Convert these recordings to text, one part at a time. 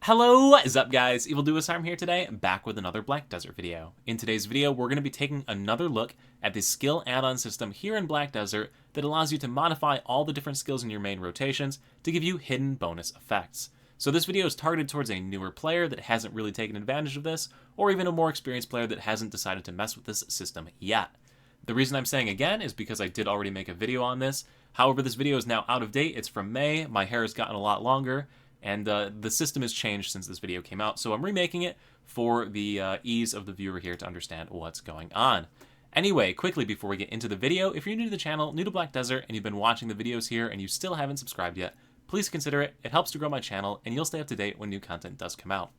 Hello, what is up guys? EvilDuoSarm here today, back with another Black Desert video. In today's video, we're going to be taking another look at the skill add-on system here in Black Desert that allows you to modify all the different skills in your main rotations to give you hidden bonus effects. So this video is targeted towards a newer player that hasn't really taken advantage of this, or even a more experienced player that hasn't decided to mess with this system yet. The reason I'm saying again is because I did already make a video on this. However, this video is now out of date. It's from May, my hair has gotten a lot longer, and the system has changed since this video came out, so I'm remaking it for the ease of the viewer here to understand what's going on. Anyway, quickly before we get into the video, if you're new to the channel, new to Black Desert, and you've been watching the videos here and you still haven't subscribed yet, please consider it. It helps to grow my channel, and you'll stay up to date when new content does come out.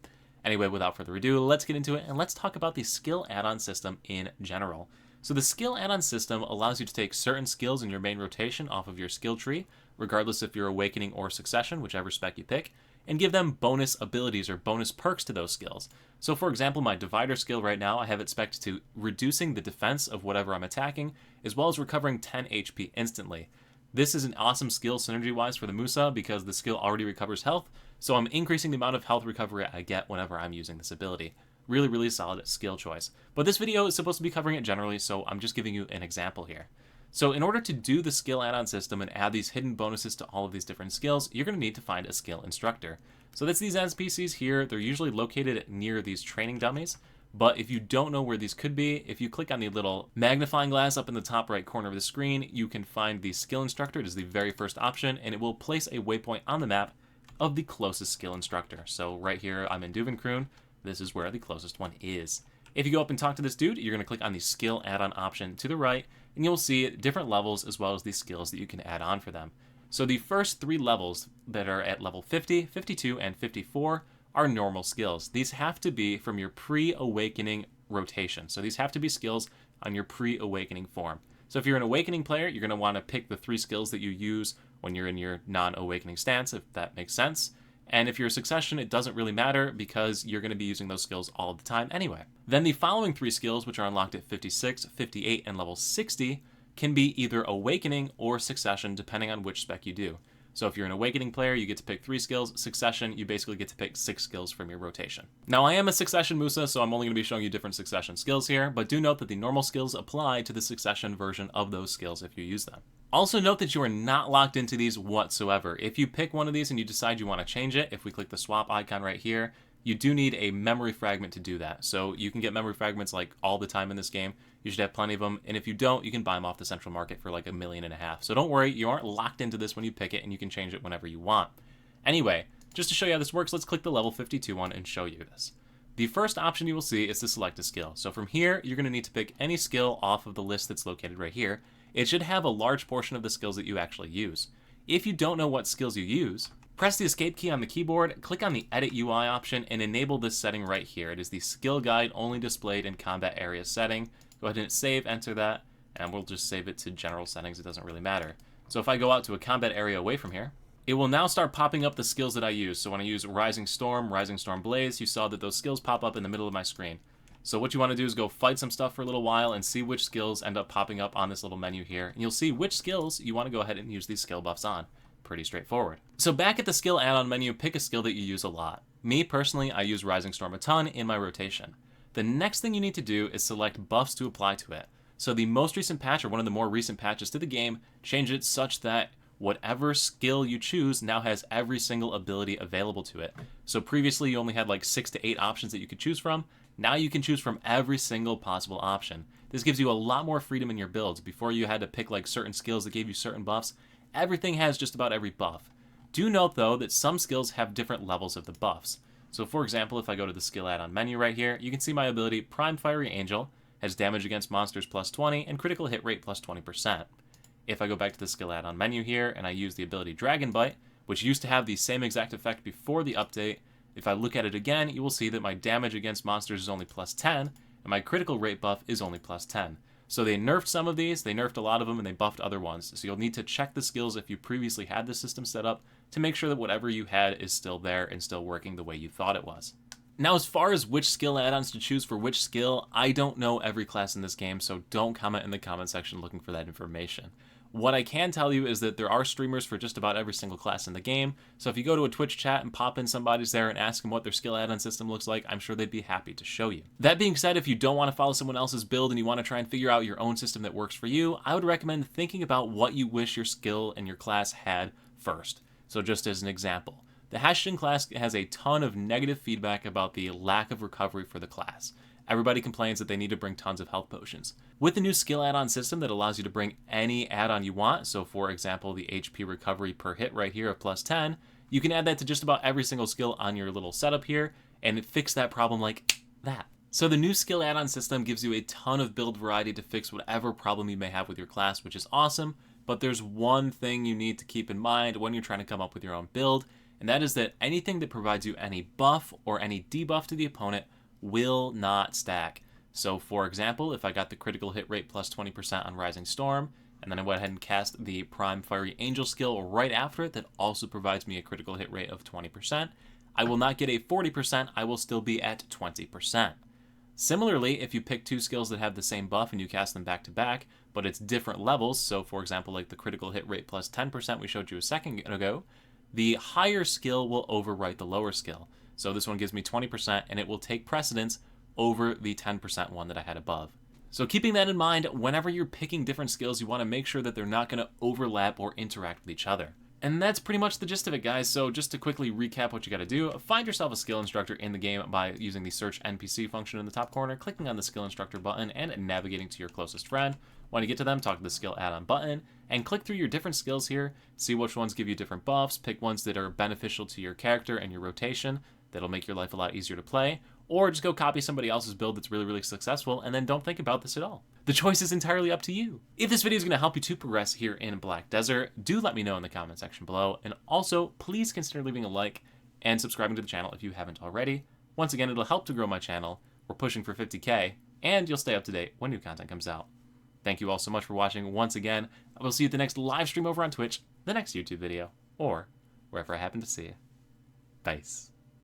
Anyway, without further ado, let's get into it, and let's talk about the skill add-on system in general. So the skill add-on system allows you to take certain skills in your main rotation off of your skill tree, regardless if you're Awakening or Succession, whichever spec you pick, and give them bonus abilities or bonus perks to those skills. So for example, my Divider skill right now, I have it spec'd to reducing the defense of whatever I'm attacking, as well as recovering 10 HP instantly. This is an awesome skill synergy-wise for the Musa because the skill already recovers health, so I'm increasing the amount of health recovery I get whenever I'm using this ability. Really, really solid skill choice. But this video is supposed to be covering it generally, so I'm just giving you an example here. So in order to do the skill add-on system and add these hidden bonuses to all of these different skills, you're going to need to find a skill instructor. So that's these NPCs here. They're usually located near these training dummies. But if you don't know where these could be, if you click on the little magnifying glass up in the top right corner of the screen, you can find the skill instructor. It is the very first option, and it will place a waypoint on the map of the closest skill instructor. So right here, I'm in Duvenkroon. This is where the closest one is. If you go up and talk to this dude, you're going to click on the skill add-on option to the right, and you'll see different levels as well as the skills that you can add on for them. So the first three levels that are at level 50, 52, and 54 are normal skills. These have to be from your pre-awakening rotation. So these have to be skills on your pre-awakening form. So if you're an awakening player, you're going to want to pick the three skills that you use when you're in your non-awakening stance, if that makes sense. And if you're a Succession, it doesn't really matter because you're going to be using those skills all the time anyway. Then the following three skills, which are unlocked at 56, 58, and level 60, can be either Awakening or Succession, depending on which spec you do. So if you're an Awakening player, you get to pick 3 skills. Succession, you basically get to pick 6 skills from your rotation. Now, I am a Succession Musa, so I'm only going to be showing you different Succession skills here, but do note that the normal skills apply to the Succession version of those skills if you use them. Also note that you are not locked into these whatsoever. If you pick one of these and you decide you want to change it, if we click the swap icon right here, you do need a memory fragment to do that. So you can get memory fragments like all the time in this game. You should have plenty of them, and if you don't, you can buy them off the central market for like $1.5 million. So don't worry, you aren't locked into this when you pick it, and you can change it whenever you want. Anyway, just to show you how this works, let's click the level 52 one and show you this. The first option you will see is to select a skill. So from here, you're going to need to pick any skill off of the list that's located right here. It should have a large portion of the skills that you actually use. If you don't know what skills you use, press the escape key on the keyboard, click on the edit UI option, and enable this setting right here. It is the skill guide only displayed in combat area setting. Go ahead and save, enter that, and we'll just save it to general settings. It doesn't really matter. So if I go out to a combat area away from here, it will now start popping up the skills that I use. So when I use Rising Storm Blaze, you saw that those skills pop up in the middle of my screen. So what you want to do is go fight some stuff for a little while and see which skills end up popping up on this little menu here. And you'll see which skills you want to go ahead and use these skill buffs on. Pretty straightforward. So back at the skill add-on menu, pick a skill that you use a lot. Me, personally, I use Rising Storm a ton in my rotation. The next thing you need to do is select buffs to apply to it. So the most recent patch, or one of the more recent patches to the game, changed it such that whatever skill you choose now has every single ability available to it. So previously you only had like 6 to 8 options that you could choose from. Now you can choose from every single possible option. This gives you a lot more freedom in your builds. Before you had to pick like certain skills that gave you certain buffs. Everything has just about every buff. Do note though that some skills have different levels of the buffs. So for example, if I go to the skill add-on menu right here, you can see my ability Prime Fiery Angel has damage against monsters plus 20 and critical hit rate plus 20%. If I go back to the skill add-on menu here and I use the ability Dragon Bite, which used to have the same exact effect before the update, if I look at it again, you will see that my damage against monsters is only plus 10, and my critical rate buff is only plus 10. So they nerfed some of these, they nerfed a lot of them, and they buffed other ones. So you'll need to check the skills if you previously had the system set up to make sure that whatever you had is still there and still working the way you thought it was. Now, as far as which skill add-ons to choose for which skill, I don't know every class in this game, so don't comment in the comment section looking for that information. What I can tell you is that there are streamers for just about every single class in the game, so if you go to a Twitch chat and pop in somebody's there and ask them what their skill add-on system looks like, I'm sure they'd be happy to show you. That being said, if you don't want to follow someone else's build and you want to try and figure out your own system that works for you, I would recommend thinking about what you wish your skill and your class had first. So just as an example, the Hashtin class has a ton of negative feedback about the lack of recovery for the class. Everybody complains that they need to bring tons of health potions. With the new skill add-on system that allows you to bring any add-on you want, so for example the HP recovery per hit right here of plus 10, you can add that to just about every single skill on your little setup here, and fix that problem like that. So the new skill add-on system gives you a ton of build variety to fix whatever problem you may have with your class, which is awesome, but there's one thing you need to keep in mind when you're trying to come up with your own build, and that is that anything that provides you any buff or any debuff to the opponent will not stack. So for example, if I got the critical hit rate plus 20% on Rising Storm, and then I went ahead and cast the Prime Fiery Angel skill right after it that also provides me a critical hit rate of 20%, I will not get a 40%, I will still be at 20%. Similarly, if you pick two skills that have the same buff and you cast them back to back, but it's different levels, so for example like the critical hit rate plus 10% we showed you a second ago, the higher skill will overwrite the lower skill. So this one gives me 20% and it will take precedence over the 10% one that I had above. So keeping that in mind, whenever you're picking different skills, you want to make sure that they're not going to overlap or interact with each other. And that's pretty much the gist of it, guys. So just to quickly recap what you got to do, find yourself a skill instructor in the game by using the search NPC function in the top corner, clicking on the skill instructor button and navigating to your closest friend. When you get to them, talk to the skill add-on button and click through your different skills here, see which ones give you different buffs, pick ones that are beneficial to your character and your rotation, that'll make your life a lot easier to play, or just go copy somebody else's build that's really, really successful and then don't think about this at all. The choice is entirely up to you. If this video is going to help you to progress here in Black Desert, do let me know in the comment section below, and also please consider leaving a like and subscribing to the channel if you haven't already. Once again, it'll help to grow my channel. We're pushing for 50K, and you'll stay up to date when new content comes out. Thank you all so much for watching once again. I will see you at the next live stream over on Twitch, the next YouTube video, or wherever I happen to see you. Peace.